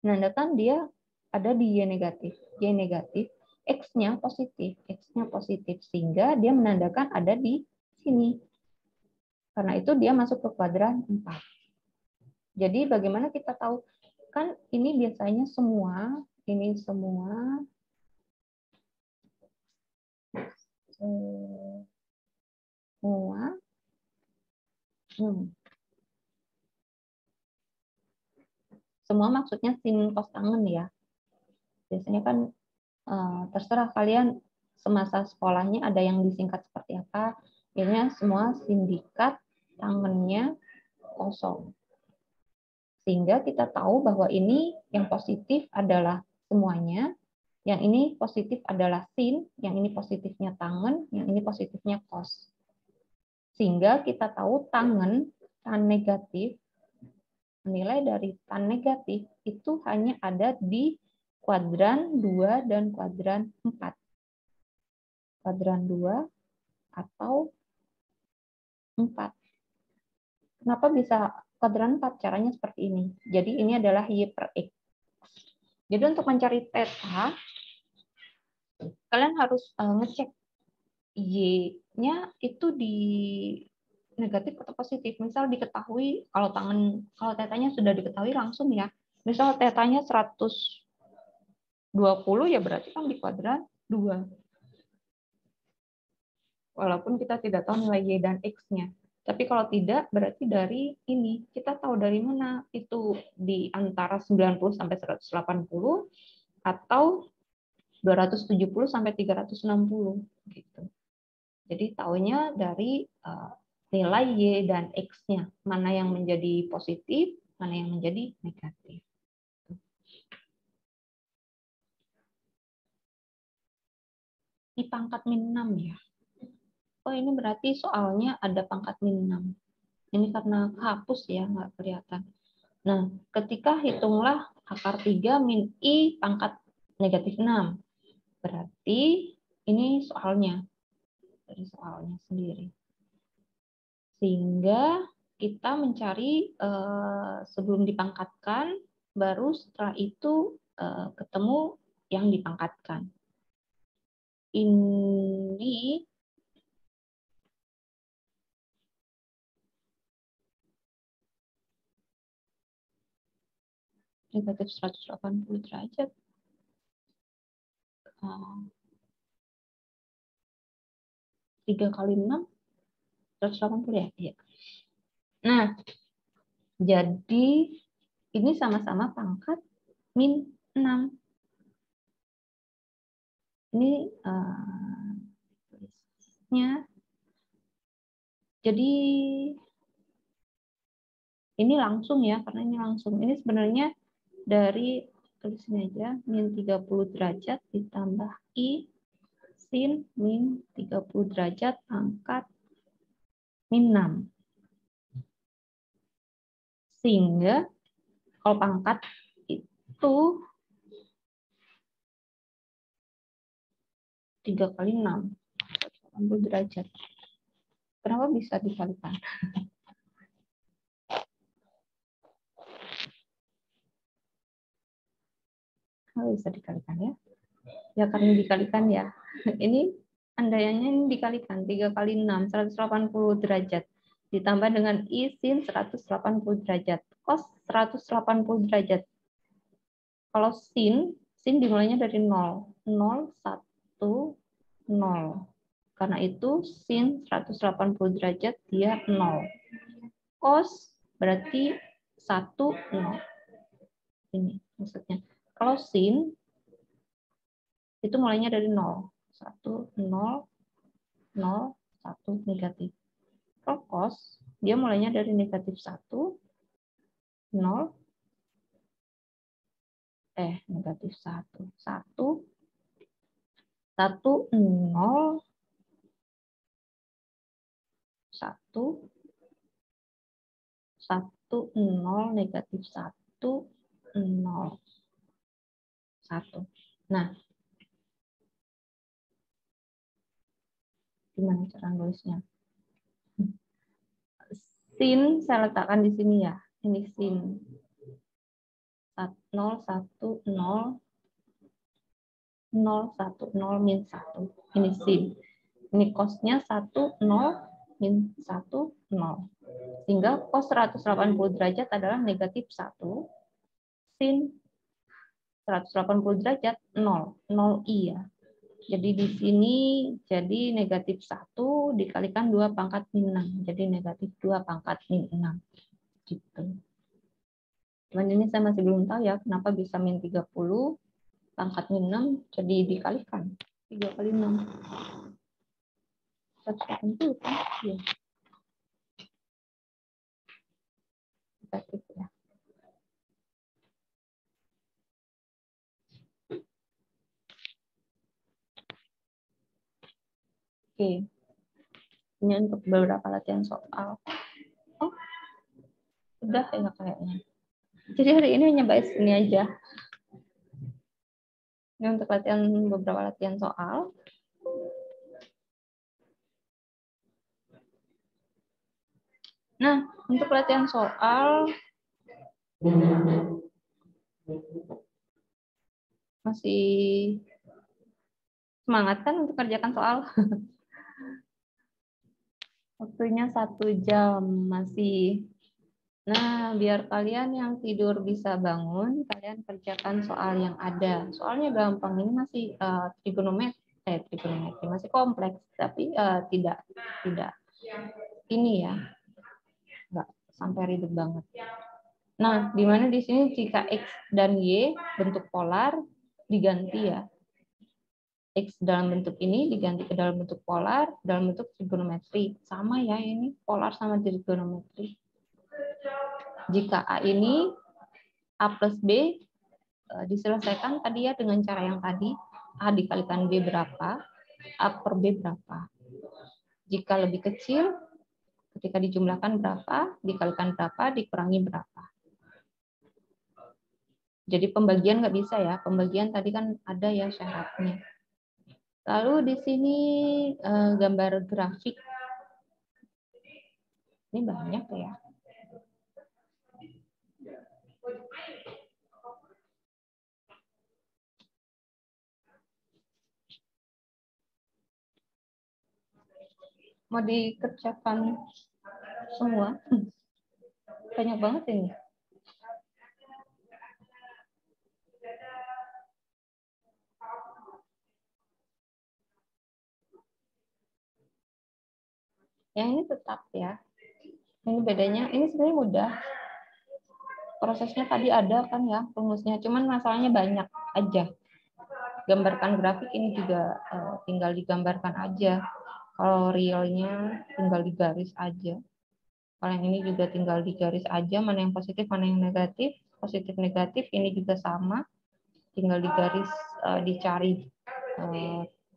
Menandakan dia ada di Y negatif. Y negatif. X-nya positif. X-nya positif. Sehingga dia menandakan ada di sini. Karena itu dia masuk ke kuadran 4. Jadi bagaimana kita tahu? Kan ini biasanya semua, ini semua semua maksudnya sin cos tangen ya. Biasanya kan terserah kalian semasa sekolahnya ada yang disingkat seperti apa. Akhirnya semua sindikat tangennya kosong. Sehingga kita tahu bahwa ini yang positif adalah semuanya, yang ini positif adalah sin, yang ini positifnya tangen, yang ini positifnya cos. Sehingga kita tahu tangen, tan negatif, nilai dari tan negatif itu hanya ada di kuadran 2 dan kuadran 4. Kuadran 2 atau 4. Kenapa bisa kuadran 4? Caranya seperti ini. Jadi ini adalah Y per X. Jadi untuk mencari theta, kalian harus ngecek Y-nya itu di negatif atau positif. Misal diketahui kalau tetanya sudah diketahui langsung ya. Misal tetanya 120 ya berarti kan di kuadran 2. Walaupun kita tidak tahu nilai Y dan X-nya. Tapi kalau tidak, berarti dari ini. Kita tahu dari mana itu di antara 90 sampai 180 atau 270 sampai 360 gitu. Jadi tahunya dari nilai Y dan X-nya. Mana yang menjadi positif, mana yang menjadi negatif. Di pangkat min 6 ya. Oh, ini berarti soalnya ada pangkat min 6. Ini karena kehapus ya, nggak kelihatan. Nah, ketika hitunglah akar 3 min I pangkat negatif 6. Berarti ini soalnya. Dari soalnya sendiri. Sehingga kita mencari sebelum dipangkatkan, baru setelah itu ketemu yang dipangkatkan. Ini negatif 180 derajat. 3 kali 6, 180 ya? Iya. Nah, jadi ini sama-sama pangkat min 6. Ini tulisnya. Jadi ini langsung ya, karena ini langsung. Ini sebenarnya dari tulis sini aja, min 30 derajat ditambah I sin min 30 derajat pangkat min 6. Sehingga kalau pangkat itu 3 kali 6, 180 derajat. Kenapa bisa dikalikan? Kenapa bisa dikalikan ya? Ya karena dikalikan ya. Ini andaiannya ini dikalikan 3 kali 6, 180 derajat. Ditambah dengan I sin 180 derajat. Cos 180 derajat. Kalau sin dimulainya dari 0. 0, 1, 0. Karena itu sin 180 derajat dia 0. Cos berarti 1, 0. Ini maksudnya. Kalau sin itu mulainya dari 0. 1, 0, 0, 1, negatif. Kalau cos, dia mulainya dari negatif 1, 0, negatif 1. 1, 1, 0, 1, 1, 0, negatif 1, 0, 1. Nah, gimana cara nulisnya? Sin saya letakkan di sini ya. Ini sin. 0, 1, 0, 0, 1, 0, min 1. Ini sin. Ini cosnya 1, 0, min 1, 0. Sehingga cos 180 derajat adalah negatif 1. Sin 180 derajat 0. 0 I ya. Jadi di sini jadi negatif 1 dikalikan 2 pangkat min 6. Jadi negatif 2 pangkat min 6. Gitu. Cuman ini saya masih belum tahu ya kenapa bisa min 30 pangkat min 6 jadi dikalikan 3 kali 6. 180 kan? Ya. Negatif ya. Oke. Ini untuk beberapa latihan soal. Oh, udah ya kayaknya. Jadi hari ini hanya bahas ini aja. Ini untuk latihan beberapa latihan soal. Nah, untuk latihan soal masih semangat kan untuk kerjakan soal? Waktunya 1 jam masih. Nah, biar kalian yang tidur bisa bangun, kalian kerjakan soal yang ada. Soalnya gampang, ini masih trigonometri masih kompleks, tapi tidak ini ya, nggak sampai ribet banget. Nah, di mana di sini jika X dan Y bentuk polar diganti ya. X dalam bentuk ini diganti ke dalam bentuk polar, dalam bentuk trigonometri. Sama ya ini, polar sama trigonometri. Jika A ini A plus B diselesaikan tadi ya dengan cara yang tadi, A dikalikan B berapa, A per B berapa. Jika lebih kecil, ketika dijumlahkan berapa, dikalikan berapa, dikurangi berapa. Jadi pembagian nggak bisa ya, pembagian tadi kan ada ya syaratnya. Lalu di sini gambar grafik. Ini banyak ya. Mau dikerjakan semua? Banyak banget ini. Yang ini tetap ya. Ini bedanya, ini sebenarnya mudah. Prosesnya tadi ada kan ya, rumusnya. Cuman masalahnya banyak aja. Gambarkan grafik ini juga tinggal digambarkan aja. Kalau realnya tinggal digaris aja. Kalau yang ini juga tinggal digaris aja, mana yang positif, mana yang negatif. Positif negatif ini juga sama. Tinggal digaris, dicari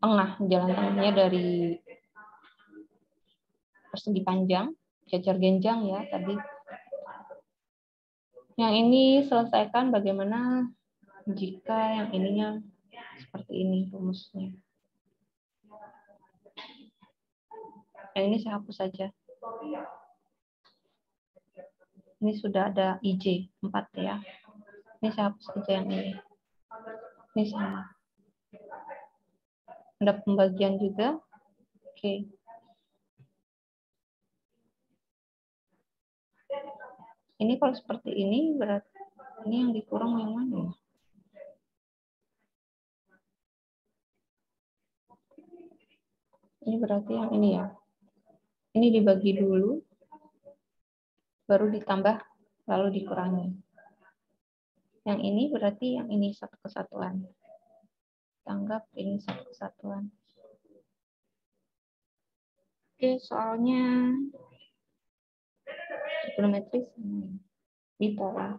tengah, jalan tengahnya dari persegi panjang, jajar genjang ya tadi. Yang ini selesaikan bagaimana jika yang ininya seperti ini rumusnya. Yang ini saya hapus saja. Ini sudah ada IJ 4 ya. Ini saya hapus saja yang ini. Ini sama. Ada pembagian juga. Oke. Ini kalau seperti ini berarti ini yang dikurang yang mana ya? Ini berarti yang ini ya. Ini dibagi dulu, baru ditambah, lalu dikurangi. Yang ini berarti yang ini satu kesatuan. Tanggap ini satu kesatuan. Oke, soalnya trigonometri sama. Bipolar.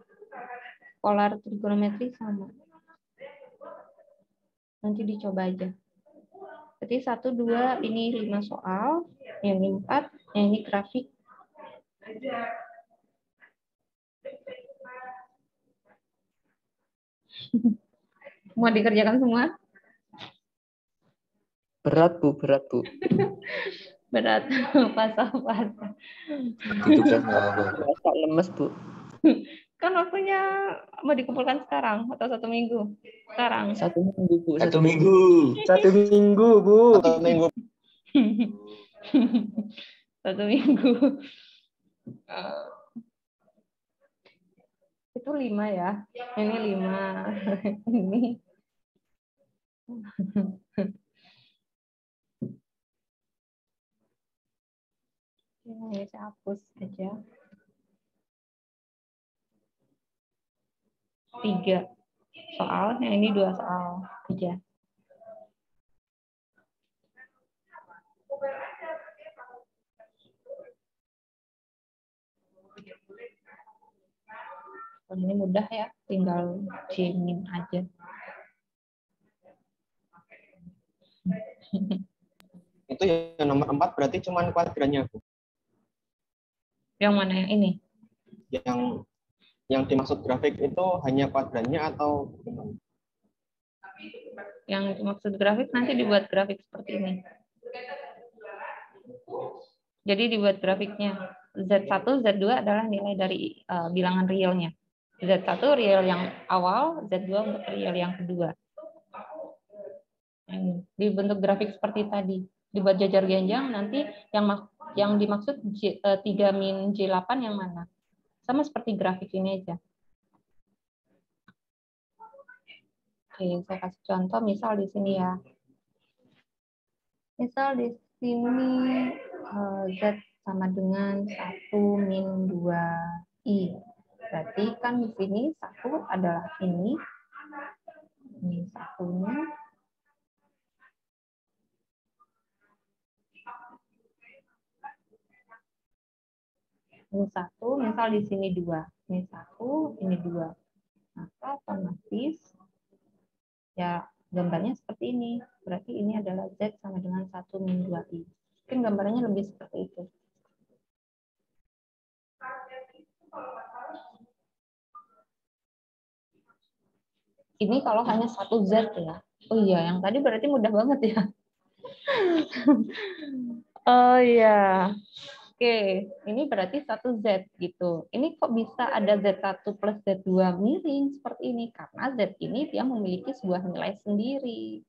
Polar trigonometri sama. Nanti dicoba aja. Jadi 1, 2, ini 5 soal. Yang ini 4, yang ini grafik. Mau dikerjakan semua? Berat Bu, berat Bu. Berat, pasal-pasal. Rasa lemes Bu. Kan waktunya mau dikumpulkan sekarang atau 1 minggu? Sekarang. 1 minggu Bu. 1 minggu. 1 minggu Bu. 1 minggu. 1 minggu. Itu 5 ya. Ini 5. Ini. Ini saya hapus aja. 3 soal, yang ini 2 soal aja. Ini mudah ya, tinggal jengin aja. Itu yang nomor 4 berarti cuma kuadrannya Bu. Yang mana yang ini? Yang dimaksud grafik itu hanya kuadrannya atau gimana? Yang dimaksud grafik nanti dibuat grafik seperti ini. Jadi dibuat grafiknya. Z1, Z2 adalah nilai dari bilangan realnya. Z1 real yang awal, Z2 untuk real yang kedua. Dibentuk grafik seperti tadi. Dibuat jajar genjang, nanti yang Yang dimaksud 3 min J8 yang mana? Sama seperti grafik ini aja. Oke, saya kasih contoh misal di sini ya. Misal di sini Z sama dengan 1 min 2I. Berarti kan di sini 1 adalah ini satunya. Ini 1, misal di sini 2. Ini 1, ini 2. Maka otomatis ya gambarnya seperti ini. Berarti ini adalah Z sama dengan 1 min 2I. Mungkin gambarnya lebih seperti itu. Ini kalau hanya satu Z ya. Oh iya, yang tadi berarti mudah banget ya. Oh iya. Oke, ini berarti satu Z gitu. Ini kok bisa ada Z1 plus Z2 miring seperti ini? Karena Z ini dia memiliki sebuah nilai sendiri.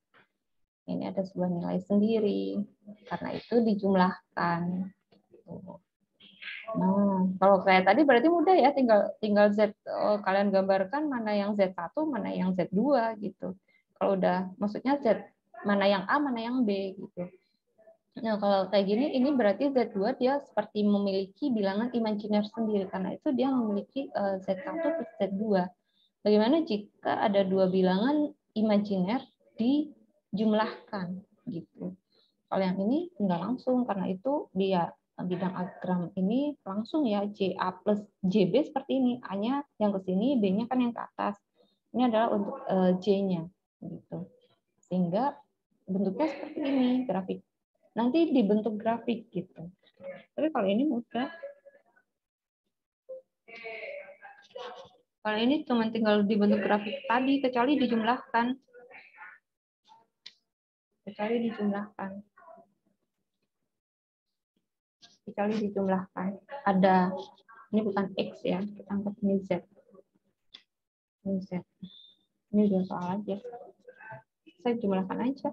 Ini ada sebuah nilai sendiri. Karena itu dijumlahkan. Nah, kalau kayak tadi berarti mudah ya, tinggal Z, kalian gambarkan mana yang Z1, mana yang Z2 gitu. Kalau udah, maksudnya Z, mana yang A, mana yang B gitu. Nah, kalau kayak gini, ini berarti Z2 dia seperti memiliki bilangan imajiner sendiri, karena itu dia memiliki Z1 plus Z2. Bagaimana jika ada dua bilangan imajiner dijumlahkan gitu. Kalau yang ini tinggal langsung, karena itu dia bidang algogram ini langsung ya JA plus JB seperti ini. A-nya yang ke sini, B-nya kan yang ke atas. Ini adalah untuk J-nya gitu. Sehingga bentuknya seperti ini, grafik. Nanti dibentuk grafik gitu. Tapi kalau ini mudah. Kalau ini cuma tinggal dibentuk grafik tadi, kecuali dijumlahkan. Kecuali dijumlahkan. Ada, ini bukan X ya, kita anggap ini Z. Ini Z. Ini dua soal aja. Saya jumlahkan aja.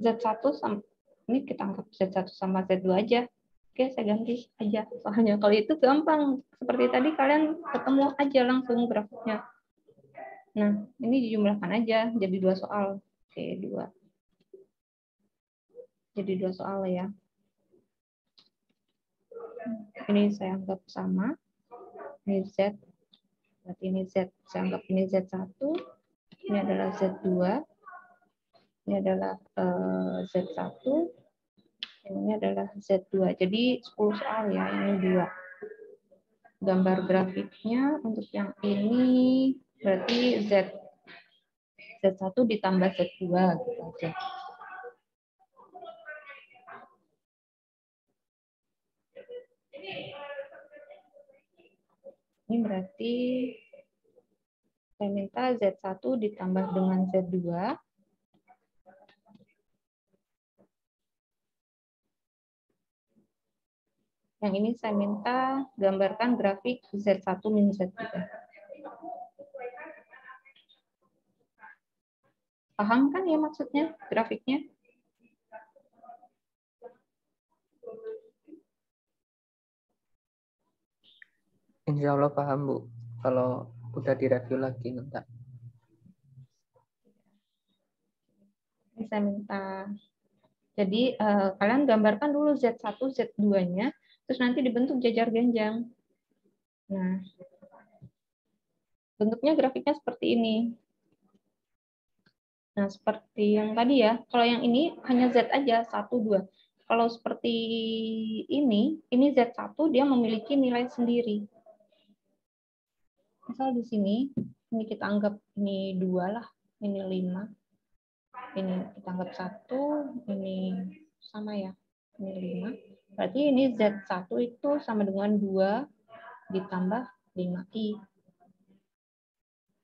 Z1 sama, ini kita anggap Z1 sama Z2 aja. Oke, saya ganti aja. Soalnya kalau itu gampang. Seperti tadi kalian ketemu aja langsung grafiknya. Nah, ini dijumlahkan aja. Jadi dua soal. Oke, dua. Jadi dua soal ya. Ini saya anggap sama. Ini Z. Berarti ini Z. Saya anggap ini Z1. Ini adalah Z2. Ini adalah Z1. Ini adalah Z2. Jadi 10 soal ya, ini 2. Gambar grafiknya untuk yang ini berarti Z1 ditambah Z2 gitu aja. Ini berarti saya minta Z1 ditambah dengan Z2. Yang ini saya minta gambarkan grafik Z1 min Z2. Paham kan ya maksudnya grafiknya? Insya Allah paham, Bu. Kalau udah direview lagi nanti. Ini saya minta. Jadi kalian gambarkan dulu Z1, Z2-nya, terus nanti dibentuk jajar genjang. Nah, bentuknya grafiknya seperti ini. Nah, seperti yang tadi ya, kalau yang ini hanya Z aja, 1, 2. Kalau seperti ini Z1 dia memiliki nilai sendiri. Misal di sini, ini kita anggap ini 2 lah, ini 5. Ini kita anggap 1, ini sama ya, ini 5. Berarti ini Z1 itu sama dengan 2 ditambah 5I.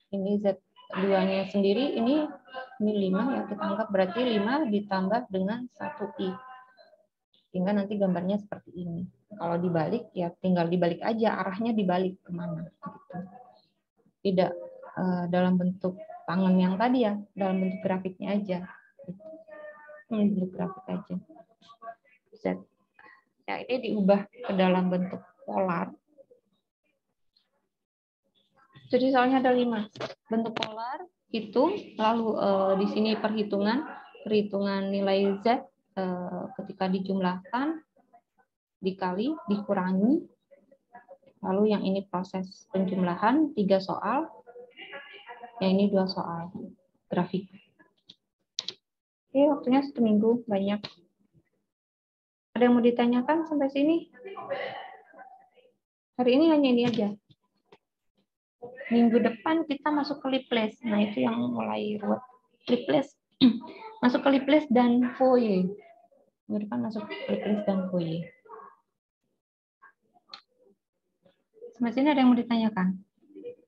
Ini Z2-nya sendiri, ini 5 ya, kita anggap berarti 5 ditambah dengan 1I. Sehingga nanti gambarnya seperti ini. Kalau dibalik, ya tinggal dibalik aja, arahnya dibalik kemana. Gitu. Tidak dalam bentuk tangan yang tadi ya, dalam bentuk grafiknya aja. Gitu. Ini bentuk grafik aja. Z. Ya, ini diubah ke dalam bentuk polar. Jadi soalnya ada 5 bentuk polar, hitung, lalu di sini perhitungan nilai Z ketika dijumlahkan, dikali, dikurangi, lalu yang ini proses penjumlahan 3 soal, yang ini 2 soal grafik. Oke, waktunya 1 minggu, banyak. Ada yang mau ditanyakan sampai sini? Hari ini hanya ini aja. Minggu depan kita masuk ke Lipless. Nah, itu yang mulai ruwet. Lipless. Masuk ke Lipless dan Foye. Minggu depan masuk ke Lipless dan Foye. Sampai sini ada yang mau ditanyakan?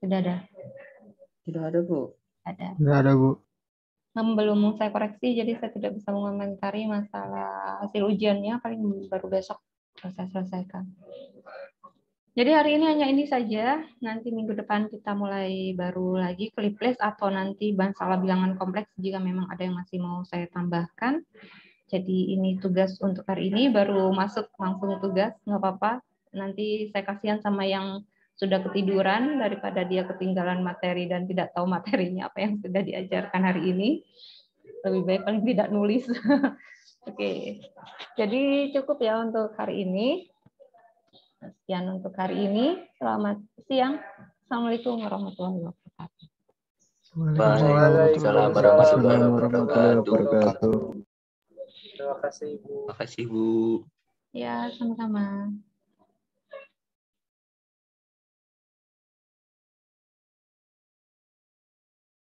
Tidak ada. Tidak ada, Bu. Ada. Tidak ada, Bu. Belum saya koreksi, jadi saya tidak bisa mengomentari masalah hasil ujiannya. Paling baru besok saya selesaikan. Jadi hari ini hanya ini saja. Nanti minggu depan kita mulai baru lagi ke Lipless atau nanti masalah bilangan kompleks jika memang ada yang masih mau saya tambahkan. Jadi ini tugas untuk hari ini, baru masuk langsung tugas, nggak apa-apa. Nanti saya kasihan sama yang sudah ketiduran daripada dia ketinggalan materi dan tidak tahu materinya apa yang sudah diajarkan hari ini. Lebih baik paling tidak nulis. Oke, jadi cukup ya untuk hari ini. Sekian untuk hari ini. Selamat siang. Assalamualaikum warahmatullahi wabarakatuh. Waalaikumsalam warahmatullahi wabarakatuh. Terima kasih, Bu. Makasih Bu. Ya, sama-sama.